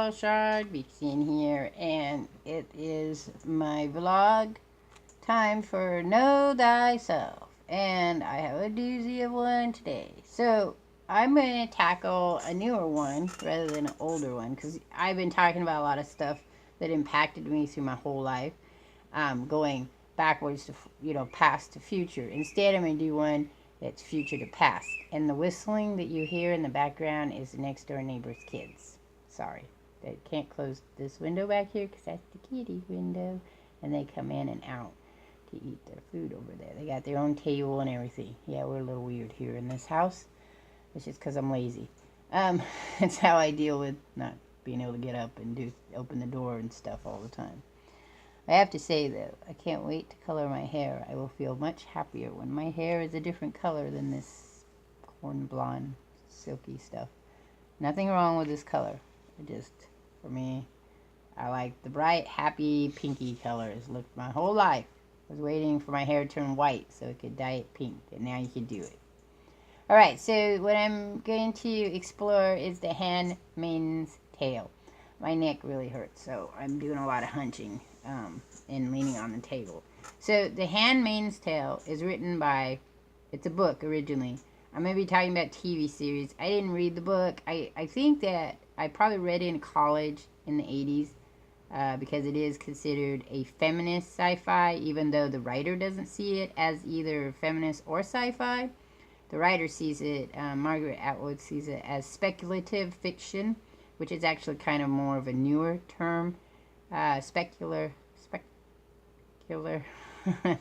y'all, Shardvixen here, and it is my vlog time for Know Thyself, and I have a doozy of one today. So I'm going to tackle a newer one rather than an older one, because I've been talking about a lot of stuff that impacted me through my whole life, going backwards to, past to future. Instead, I'm going to do one that's future to past. And the whistling that you hear in the background is the next door neighbor's kids. Sorry, they can't close this window back here because that's the kitty window. And they come in and out to eat their food over there. They got their own table and everything. Yeah, we're a little weird here in this house. It's just because I'm lazy. That's how I deal with not being able to get up and open the door and stuff all the time. I have to say, though, I can't wait to color my hair. I will feel much happier when my hair is a different color than this corn blonde, silky stuff. Nothing wrong with this color. For me, I like the bright, happy, pinky colors. Look, my whole life I was waiting for my hair to turn white so it could dye it pink, and now you can do it. Alright, so what I'm going to explore is the Handmaiden's Tale. My neck really hurts, so I'm doing a lot of hunching and leaning on the table. So, The Handmaid's Tale is written by, it's a book originally. I'm going to be talking about TV series. I didn't read the book. I think that I probably read it in college in the 80s because it is considered a feminist sci-fi, even though the writer doesn't see it as either feminist or sci-fi. The writer sees it, Margaret Atwood sees it as speculative fiction, which is actually kind of more of a newer term. Specular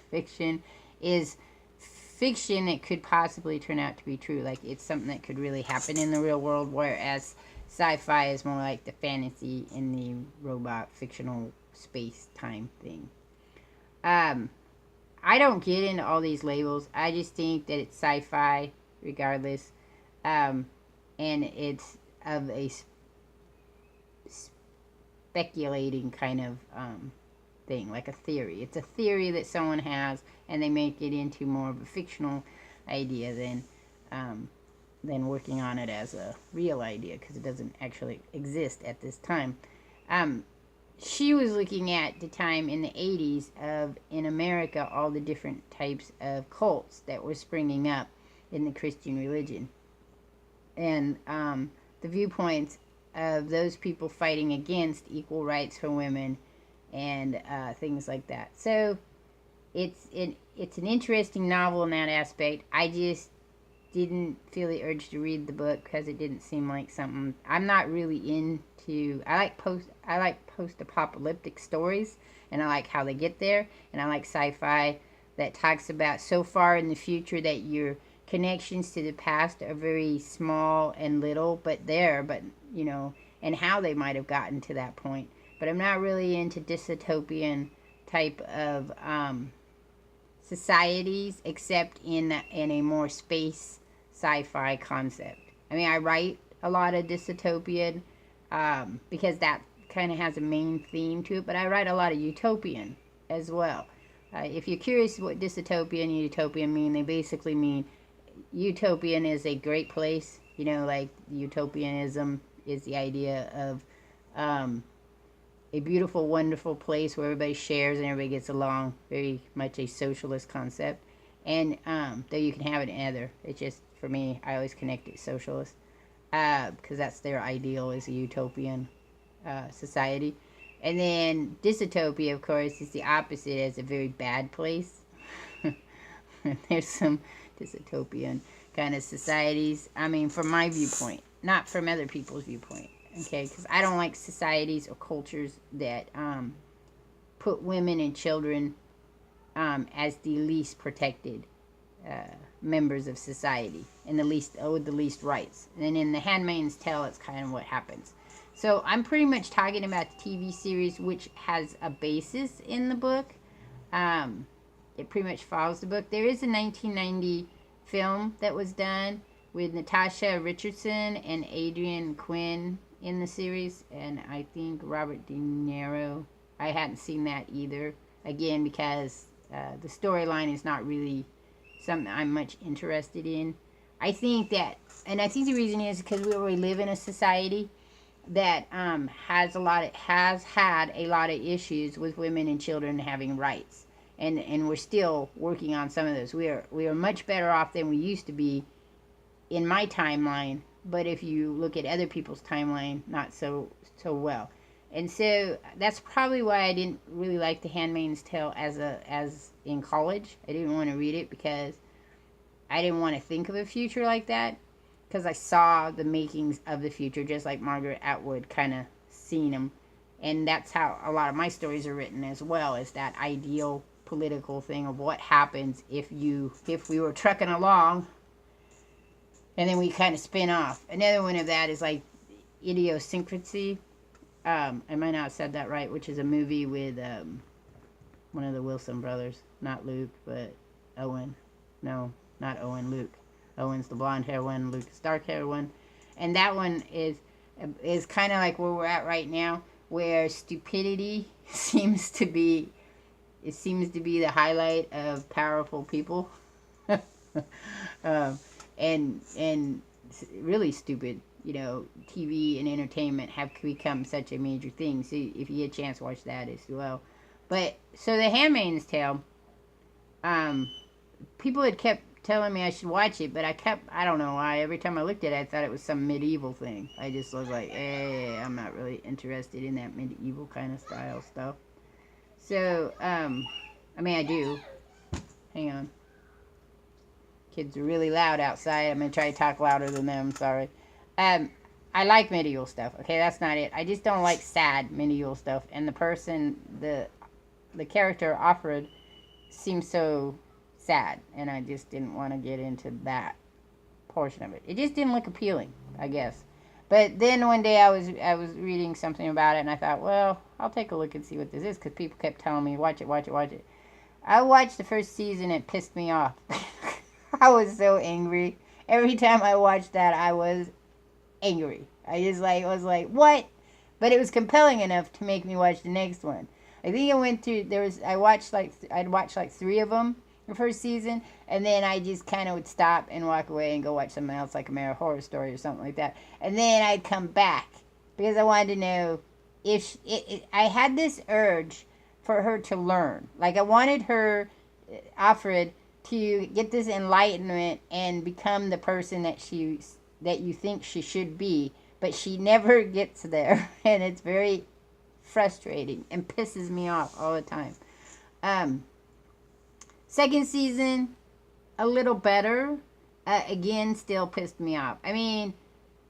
fiction is fiction that could possibly turn out to be true. Like, it's something that could really happen in the real world, whereas sci-fi is more like the fantasy in the robot fictional space-time thing. I don't get into all these labels. I just think that it's sci-fi regardless. And it's of a speculating kind of thing, like a theory. It's a theory that someone has, and they make it into more of a fictional idea than working on it as a real idea, because it doesn't actually exist at this time. She was looking at the time in the 80s of, in America, all the different types of cults that were springing up in the Christian religion. And the viewpoints of those people fighting against equal rights for women and things like that. So it's an interesting novel in that aspect. I just didn't feel the urge to read the book because it didn't seem like something I'm not really into. I like post-apocalyptic stories, and I like how they get there, and I like sci-fi that talks about so far in the future that your connections to the past are very small and little, but and how they might have gotten to that point. But I'm not really into dystopian type of societies, except in a more space sci-fi concept. I mean, I write a lot of dystopian because that kind of has a main theme to it, but I write a lot of utopian as well. If you're curious what dystopian and utopian mean, they basically mean utopian is a great place. Like utopianism is the idea of a beautiful, wonderful place where everybody shares and everybody gets along. Very much a socialist concept. And though you can have it in other. It's just, for me, I always connect it socialist. Because that's their ideal, is a utopian society. And then dystopia, of course, is the opposite, as a very bad place. There's some dystopian kind of societies. I mean, from my viewpoint, not from other people's viewpoint. Okay, because I don't like societies or cultures that put women and children as the least protected members of society and with the least rights. And in The Handmaid's Tale, it's kind of what happens. So I'm pretty much talking about the TV series, which has a basis in the book. It pretty much follows the book. There is a 1990 film that was done with Natasha Richardson and Adrian Quinn in the series, and I think Robert De Niro. I hadn't seen that either, again, because the storyline is not really something I'm much interested in. I think the reason is because we live in a society that has had a lot of issues with women and children having rights, and we're still working on some of those. We are much better off than we used to be in my timeline, but if you look at other people's timeline, not so well. And so that's probably why I didn't really like The Handmaid's Tale as in college. I didn't want to read it because I didn't want to think of a future like that, because I saw the makings of the future, just like Margaret Atwood kind of seen them. And that's how a lot of my stories are written as well, is that ideal political thing of what happens if we were trucking along and then we kind of spin off. Another one of that is like Idiosyncrasy. I might not have said that right, which is a movie with one of the Wilson brothers. Not Luke, but Owen. No, not Owen, Luke. Owen's the blonde hair one, Luke's dark hair one. And that one is kind of like where we're at right now, where stupidity seems to be the highlight of powerful people. And really stupid, TV and entertainment have become such a major thing. So if you get a chance, watch that as well. But so The Handmaid's Tale, people had kept telling me I should watch it, but I don't know why, every time I looked at it, I thought it was some medieval thing. I just was like, I'm not really interested in that medieval kind of style stuff. So, I mean, I do. Hang on. Kids are really loud outside. I'm going to try to talk louder than them. Sorry. I like medieval stuff. Okay, that's not it. I just don't like sad medieval stuff. And the character Offred seems so sad, and I just didn't want to get into that portion of it. It just didn't look appealing, I guess. But then one day I was reading something about it, and I thought, well, I'll take a look and see what this is, because people kept telling me, watch it, watch it, watch it. I watched the first season. It pissed me off. I was so angry. Every time I watched that, I was angry. I just was like, what? But it was compelling enough to make me watch the next one. I think I went through, I'd watch like 3 of them the first season, and then I just kind of would stop and walk away and go watch something else, like American Horror Story or something like that. And then I'd come back because I wanted to know if I had this urge for her to learn. Like, I wanted her, Offred, to get this enlightenment and become the person that you think she should be, but she never gets there, and it's very frustrating and pisses me off all the time. Second season, a little better. Again, still pissed me off. I mean,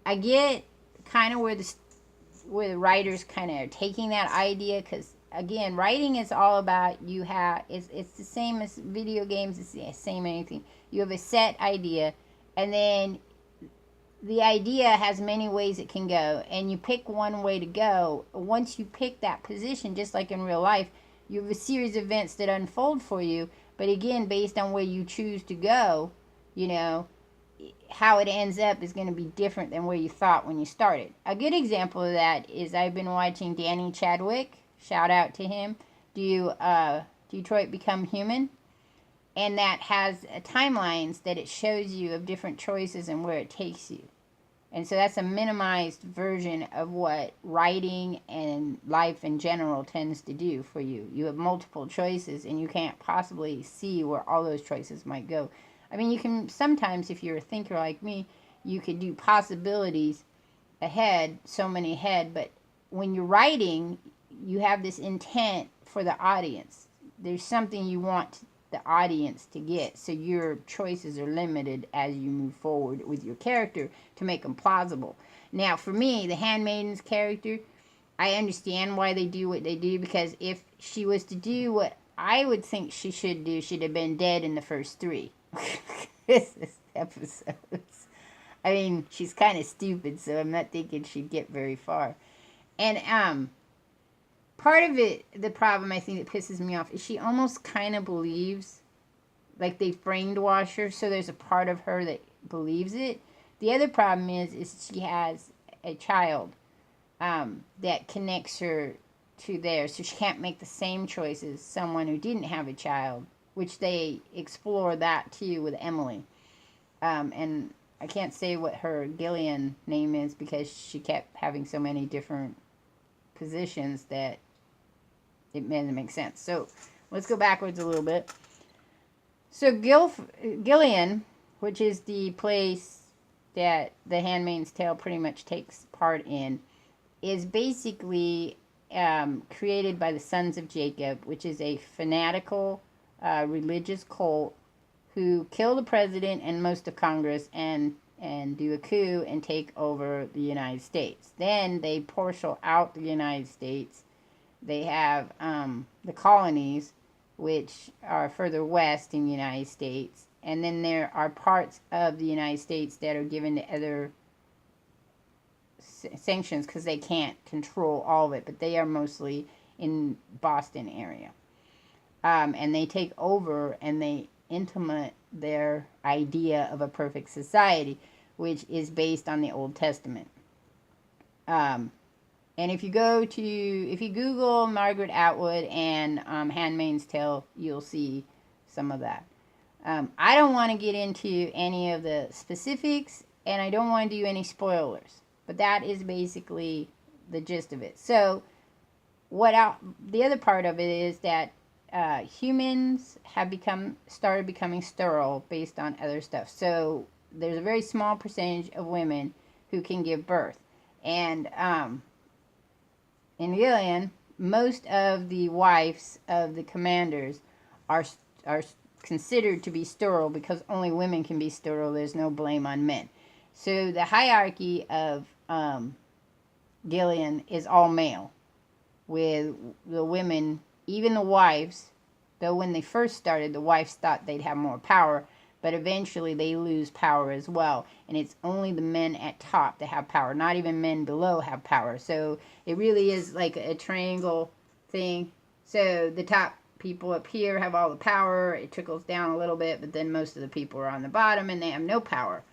I get kind of where the writers kind of are taking that idea, because again, writing is all about it's the same as video games. It's the same anything. You have a set idea, and then the idea has many ways it can go, and you pick one way to go. Once you pick that position, just like in real life, you have a series of events that unfold for you. But again, based on where you choose to go, how it ends up is going to be different than where you thought when you started. A good example of that is I've been watching Danny Chadwick. Shout out to him. Detroit Become Human? And that has timelines that it shows you of different choices and where it takes you. And so that's a minimized version of what writing and life in general tends to do for you. You have multiple choices, and you can't possibly see where all those choices might go. I mean, you can sometimes, if you're a thinker like me, you could do possibilities ahead, so many ahead, but when you're writing, you have this intent for the audience. There's something you want the audience to get, so your choices are limited as you move forward with your character to make them plausible. Now, for me, the Handmaiden's character, I understand why they do what they do, because if she was to do what I would think she should do, she'd have been dead in the first 3 episodes. I mean, she's kind of stupid, so I'm not thinking she'd get very far. And part of it, the problem I think that pisses me off, is she almost kind of believes, like they brainwash her, so there's a part of her that believes it. The other problem is she has a child that connects her to there, so she can't make the same choices someone who didn't have a child, which they explore that too with Emily. And I can't say what her Gillian name is because she kept having so many different positions that it doesn't make sense. So let's go backwards a little bit. So Gillian, which is the place that the Handmaid's Tale pretty much takes part in, is basically created by the Sons of Jacob, which is a fanatical religious cult who kill the president and most of Congress and do a coup and take over the United States. Then they parcel out the United States. They have the colonies, which are further west in the United States. And then there are parts of the United States that are given to other sanctions because they can't control all of it. But they are mostly in Boston area. And they take over and they implement their idea of a perfect society, which is based on the Old Testament. And if you Google Margaret Atwood and Handmaid's Tale, you'll see some of that. I don't want to get into any of the specifics, and I don't want to do any spoilers, but that is basically the gist of it. So, the other part of it is that humans have started becoming sterile based on other stuff. So there's a very small percentage of women who can give birth, and in Gilead, most of the wives of the commanders are considered to be sterile because only women can be sterile. There's no blame on men. So the hierarchy of Gilead is all male, with the women, even the wives, though when they first started, the wives thought they'd have more power, but eventually they lose power as well. And it's only the men at top that have power. Not even men below have power. So it really is like a triangle thing. So the top people up here have all the power. It trickles down a little bit, but then most of the people are on the bottom and they have no power.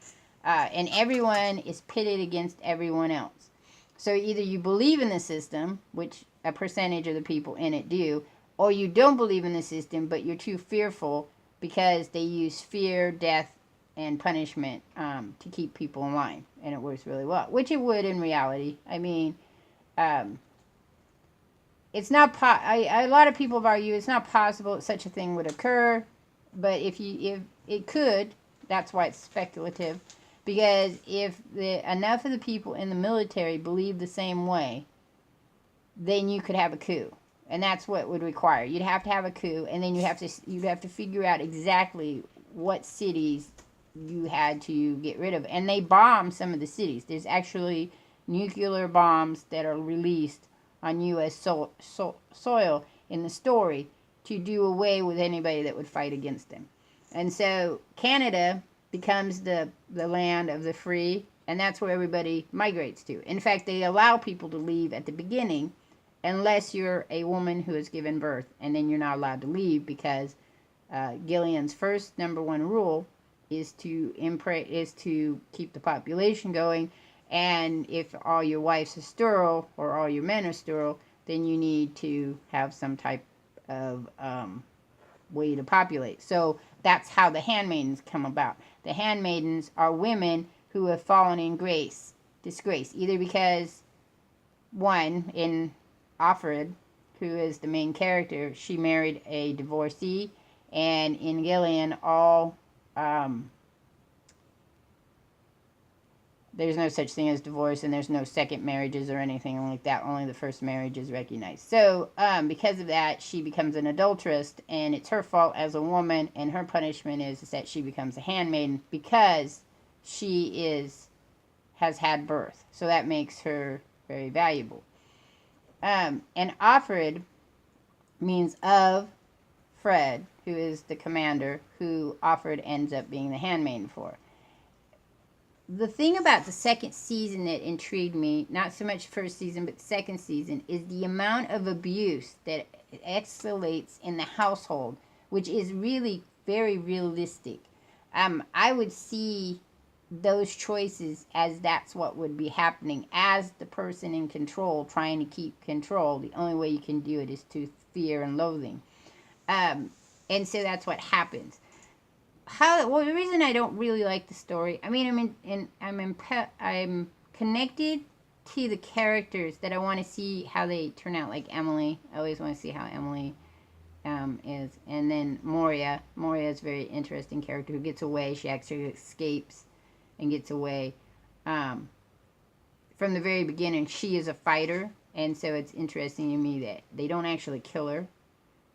And everyone is pitted against everyone else. So either you believe in the system, which a percentage of the people in it do, or you don't believe in the system, but you're too fearful because they use fear, death, and punishment to keep people in line. And it works really well, which it would in reality. I mean, it's not a lot of people have argued it's not possible that such a thing would occur, but if it could, that's why it's speculative. Because if enough of the people in the military believe the same way, then you could have a coup. And that's what it would require. You'd have to have a coup, and then you'd have to figure out exactly what cities you had to get rid of. And they bombed some of the cities. There's actually nuclear bombs that are released on U.S. soil in the story to do away with anybody that would fight against them. And so Canada becomes the land of the free, and that's where everybody migrates to. In fact, they allow people to leave at the beginning unless you're a woman who has given birth, and then you're not allowed to leave because Gillian's first number one rule is to keep the population going, and if all your wives are sterile or all your men are sterile, then you need to have some type of way to populate. So that's how the handmaidens come about. The handmaidens are women who have fallen in disgrace, either because, one, in Offred, who is the main character, she married a divorcee, and in Gilead, there's no such thing as divorce, and there's no second marriages or anything like that. Only the first marriage is recognized. So, because of that, she becomes an adulteress, and it's her fault as a woman, and her punishment is that she becomes a handmaiden because she has had birth. So that makes her very valuable. And Offred means of Fred, who is the commander, who Offred ends up being the handmaiden for. The thing about the second season that intrigued me, not so much first season, but second season, is the amount of abuse that escalates in the household, which is really very realistic. I would see those choices as that's what would be happening as the person in control trying to keep control. The only way you can do it is to fear and loathing. And so that's what happens. well, the reason I don't really like the story, I mean, I'm connected to the characters that I want to see how they turn out. Like Emily, I always want to see how Emily is, and then Moria. Moria is a very interesting character who gets away. She actually escapes and gets away. Um, from the very beginning, she is a fighter, and so it's interesting to me that they don't actually kill her.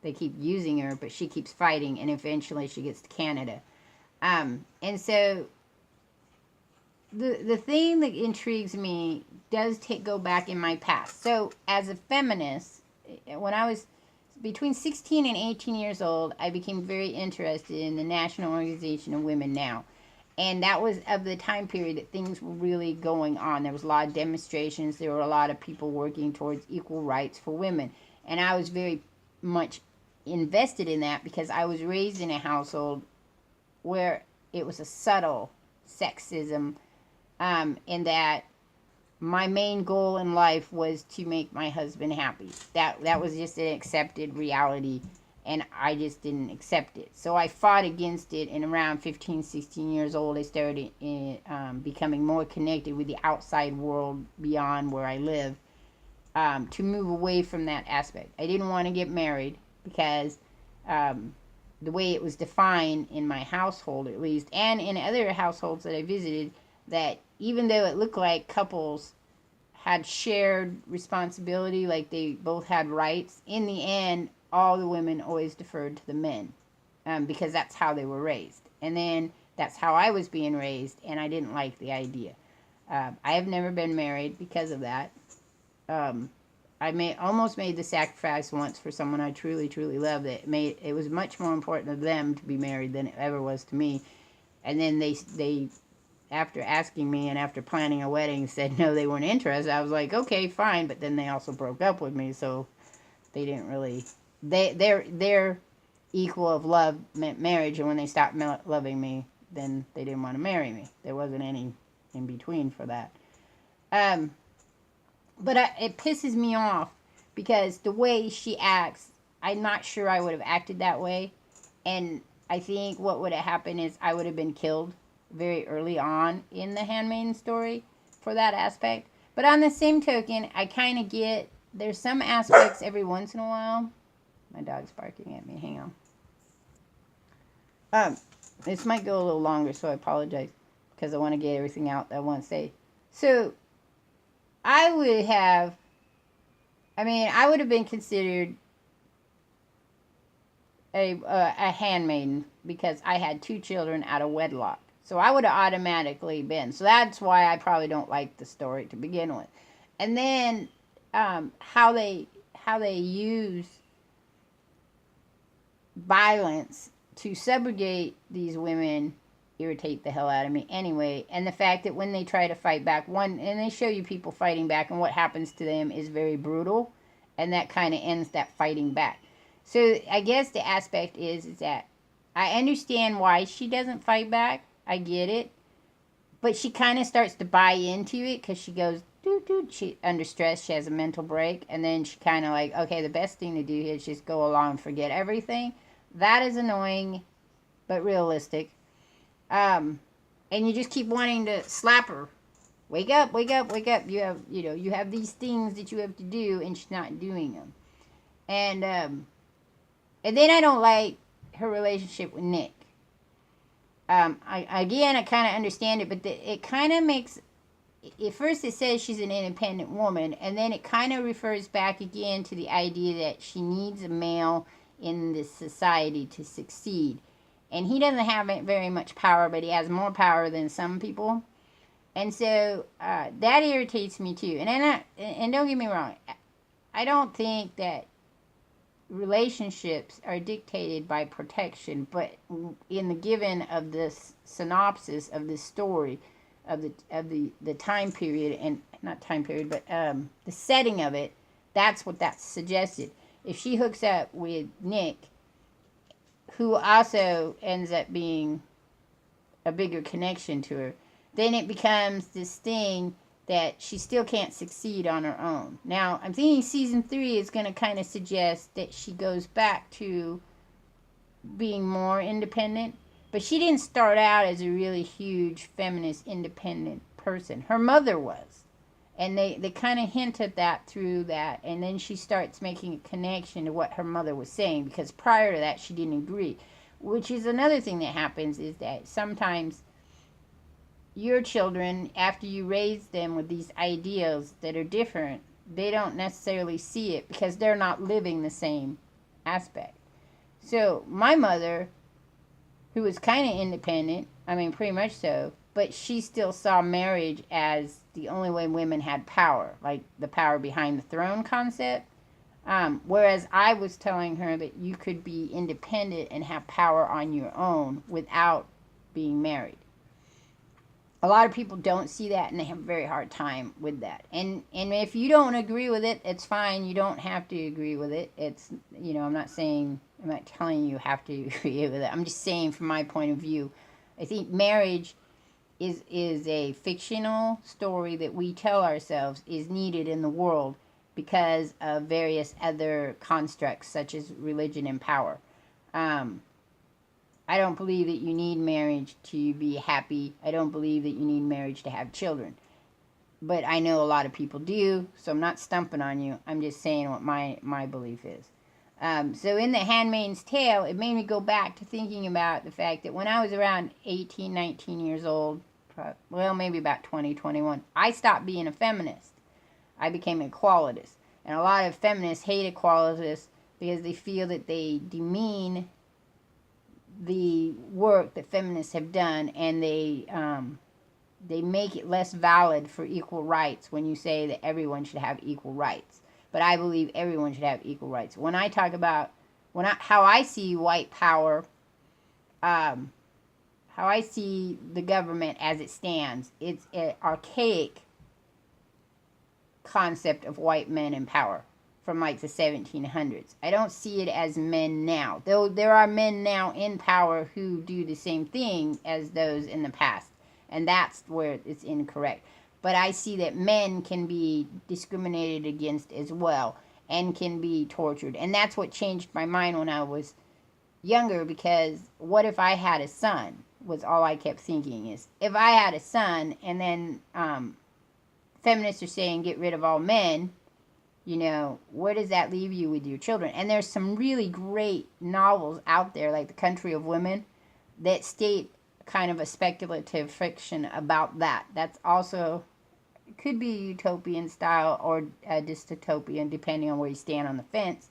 They keep using her, but she keeps fighting, and eventually she gets to Canada. And so the thing that intrigues me does go back in my past. So as a feminist, when I was between 16 and 18 years old, I became very interested in the National Organization of Women Now. And that was of the time period that things were really going on. There was a lot of demonstrations. There were a lot of people working towards equal rights for women. And I was very much invested in that because I was raised in a household where it was a subtle sexism, in that my main goal in life was to make my husband happy. That was just an accepted reality, and I just didn't accept it. So I fought against it, and around 15, 16 years old, I started becoming more connected with the outside world beyond where I live, to move away from that aspect. I didn't want to get married because the way it was defined in my household, at least, and in other households that I visited, that even though it looked like couples had shared responsibility, like they both had rights, in the end, all the women always deferred to the men, because that's how they were raised. And then that's how I was being raised, and I didn't like the idea. I have never been married because of that. I almost made the sacrifice once for someone I truly, truly loved. It was much more important to them to be married than it ever was to me. And then they after asking me and after planning a wedding, said no, they weren't interested. I was like, okay, fine. But then they also broke up with me, so they didn't really. Their equal of love meant marriage, and when they stopped loving me, then they didn't want to marry me. There wasn't any in between for that. But it pisses me off because the way she acts, I'm not sure I would have acted that way. And I think what would have happened is I would have been killed very early on in the Handmaiden story for that aspect. But on the same token, I kind of get there's some aspects every once in a while. My dog's barking at me. Hang on. This might go a little longer, so I apologize because I want to get everything out that I want to say. So I would have been considered a handmaiden because I had 2 children out of wedlock. So I would have automatically been. So that's why I probably don't like the story to begin with. And then how they use violence to subrogate these women irritate the hell out of me anyway. And the fact that when they try to fight back, and they show you people fighting back, and what happens to them is very brutal, and that kind of ends that fighting back. So I guess the aspect is that I understand why she doesn't fight back. I get it. But she kind of starts to buy into it because she goes, she under stress, she has a mental break, and then she kind of like, okay, the best thing to do here is just go along and forget everything. That is annoying, but realistic. And you just keep wanting to slap her. Wake up, wake up, wake up. You have these things that you have to do, and she's not doing them. And then I don't like her relationship with Nick. I kind of understand it, but it kind of makes. At first, it says she's an independent woman, and then it kind of refers back again to the idea that she needs a male in this society to succeed. And he doesn't have very much power, but he has more power than some people. And so that irritates me too. And don't get me wrong, I don't think that relationships are dictated by protection, but in the given of this synopsis of this story, of the time period, and not time period, but the setting of it, that's what that's suggested. If she hooks up with Nick, who also ends up being a bigger connection to her, then it becomes this thing that she still can't succeed on her own. Now, I'm thinking season 3 is going to kind of suggest that she goes back to being more independent, But she didn't start out as a really huge feminist independent person. Her mother was. And they kind of hint at that through that. And then she starts making a connection to what her mother was saying, because prior to that she didn't agree. Which is another thing that happens, is that sometimes your children, after you raise them with these ideals that are different, they don't necessarily see it because they're not living the same aspect. So my mother, who was kind of independent, I mean pretty much so, but she still saw marriage as the only way women had power, like the power behind the throne concept. Whereas I was telling her that you could be independent and have power on your own without being married. A lot of people don't see that, and they have a very hard time with that. And if you don't agree with it, it's fine. You don't have to agree with it. It's, I'm not telling you have to agree with it. I'm just saying from my point of view, I think marriage is a fictional story that we tell ourselves is needed in the world because of various other constructs such as religion and power. I don't believe that you need marriage to be happy. I don't believe that you need marriage to have children. But I know a lot of people do, so I'm not stumping on you. I'm just saying what my belief is. So in The Handmaid's Tale, it made me go back to thinking about the fact that when I was around 18, 19 years old, well, maybe about 20, 21, I stopped being a feminist. I became an equalitist. And a lot of feminists hate equalitists because they feel that they demean the work that feminists have done, and they make it less valid for equal rights when you say that everyone should have equal rights. But I believe everyone should have equal rights. When I talk about how I see white power, how I see the government as it stands, it's an archaic concept of white men in power from like the 1700s. I don't see it as men now, though there are men now in power who do the same thing as those in the past, and that's where it's incorrect. But I see that men can be discriminated against as well and can be tortured, and that's what changed my mind when I was younger, because what if I had a son, was all I kept thinking. Is if I had a son, and then feminists are saying get rid of all men, where does that leave you with your children? And there's some really great novels out there, like The Country of Women, that state kind of a speculative fiction about that. That's also, it could be utopian style or dystopian, depending on where you stand on the fence.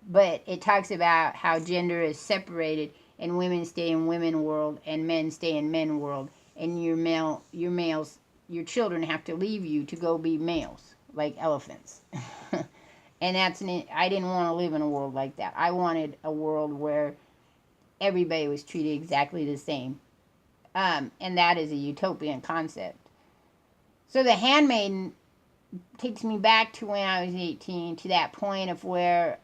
But it talks about how gender is separated, and women stay in women world and men stay in men world, and your children have to leave you to go be males, like elephants. And I didn't want to live in a world like that. I wanted a world where everybody was treated exactly the same. And that is a utopian concept. So The Handmaiden takes me back to when I was 18, to that point of where,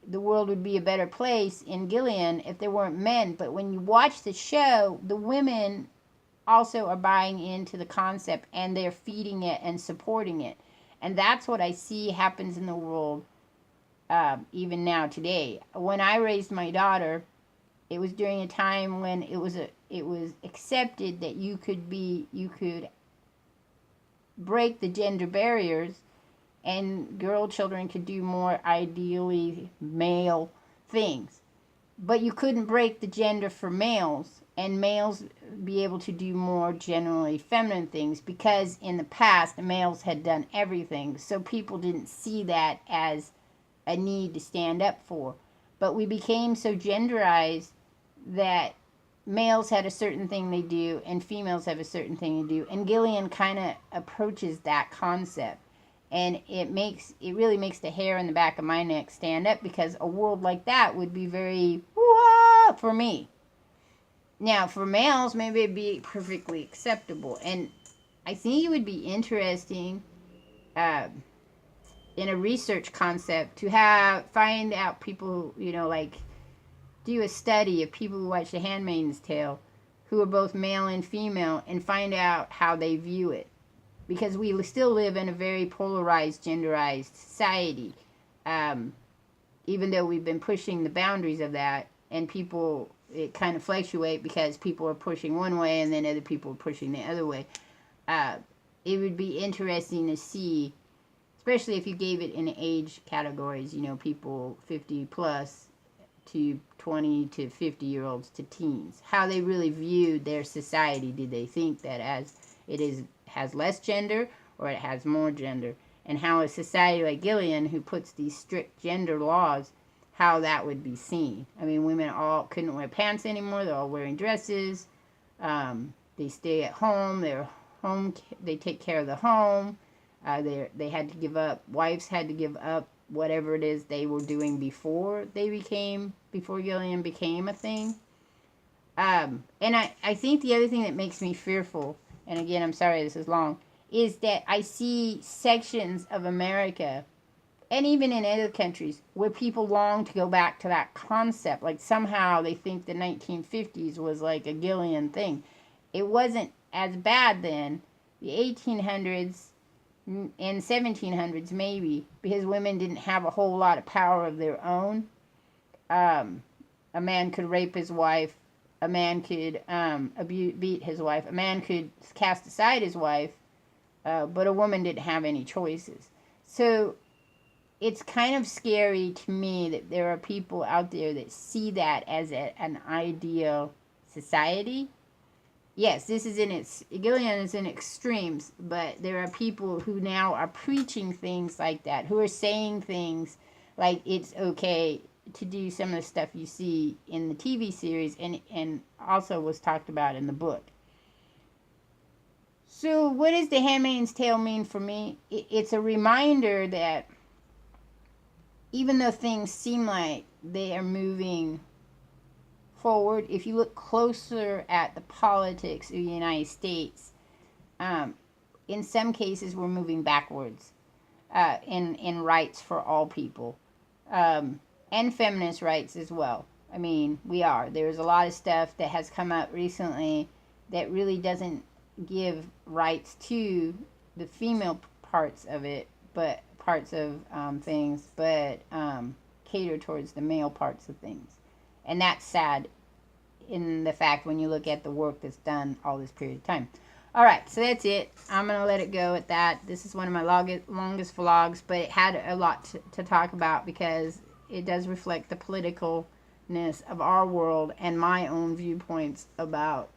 the world would be a better place in Gilead if there weren't men. But when you watch the show, the women also are buying into the concept, and they're feeding it and supporting it. And that's what I see happens in the world even now today. When I raised my daughter, it was during a time when it was accepted that you could break the gender barriers, and girl children could do more ideally male things. But you couldn't break the gender for males, and males be able to do more generally feminine things, because in the past males had done everything, so people didn't see that as a need to stand up for. But we became so genderized that males had a certain thing they do and females have a certain thing to do, and Gilead kind of approaches that concept, and it really makes the hair in the back of my neck stand up, because a world like that would be very wah for me. Now, for males, maybe it'd be perfectly acceptable. And I think it would be interesting in a research concept to find out people, do a study of people who watch The Handmaid's Tale, who are both male and female, and find out how they view it. Because we still live in a very polarized, genderized society. Even though we've been pushing the boundaries of that, and people, it kind of fluctuate because people are pushing one way and then other people are pushing the other way. It would be interesting to see, especially if you gave it in age categories, you know, people 50 plus to 20 to 50-year-olds to teens, how they really viewed their society. Did they think that as it is has less gender or it has more gender? And how a society like Gilead, who puts these strict gender laws, how that would be seen. I mean, women all couldn't wear pants anymore. They're all wearing dresses. They stay at home. They're home. They take care of the home. They had to give up. Wives had to give up whatever it is they were doing before Gilead became a thing. And I think the other thing that makes me fearful, and again, I'm sorry this is long, is that I see sections of America, and even in other countries, where people long to go back to that concept. Like somehow they think the 1950s was like a Gilead thing. It wasn't as bad then. The 1800s and 1700s maybe, because women didn't have a whole lot of power of their own. A man could rape his wife. A man could beat his wife. A man could cast aside his wife. But a woman didn't have any choices. So it's kind of scary to me that there are people out there that see that as an ideal society. Yes, this is Gilead is in extremes, but there are people who now are preaching things like that, who are saying things like it's okay to do some of the stuff you see in the TV series and also was talked about in the book. So what does The Handmaid's Tale mean for me? It's a reminder that even though things seem like they are moving forward, if you look closer at the politics of the United States, in some cases we're moving backwards in rights for all people, and feminist rights as well. I mean, we are. There's a lot of stuff that has come out recently that really doesn't give rights to the female parts of it, but parts of things, but cater towards the male parts of things. And that's sad in the fact when you look at the work that's done all this period of time. All right, so that's it. I'm going to let it go at that. This is one of my longest vlogs, but it had a lot to talk about because it does reflect the politicalness of our world and my own viewpoints about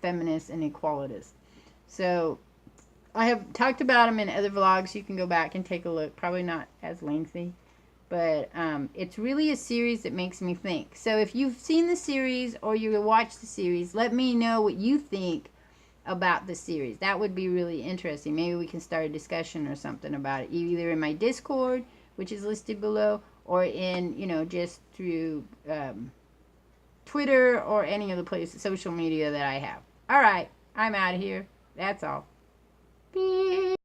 feminists and equalities. So I have talked about them in other vlogs. You can go back and take a look. Probably not as lengthy. But it's really a series that makes me think. So if you've seen the series or you watch the series, let me know what you think about the series. That would be really interesting. Maybe we can start a discussion or something about it, either in my Discord, which is listed below, or in, you know, just through Twitter or any other place, social media that I have. All right, I'm out of here. That's all. Beep.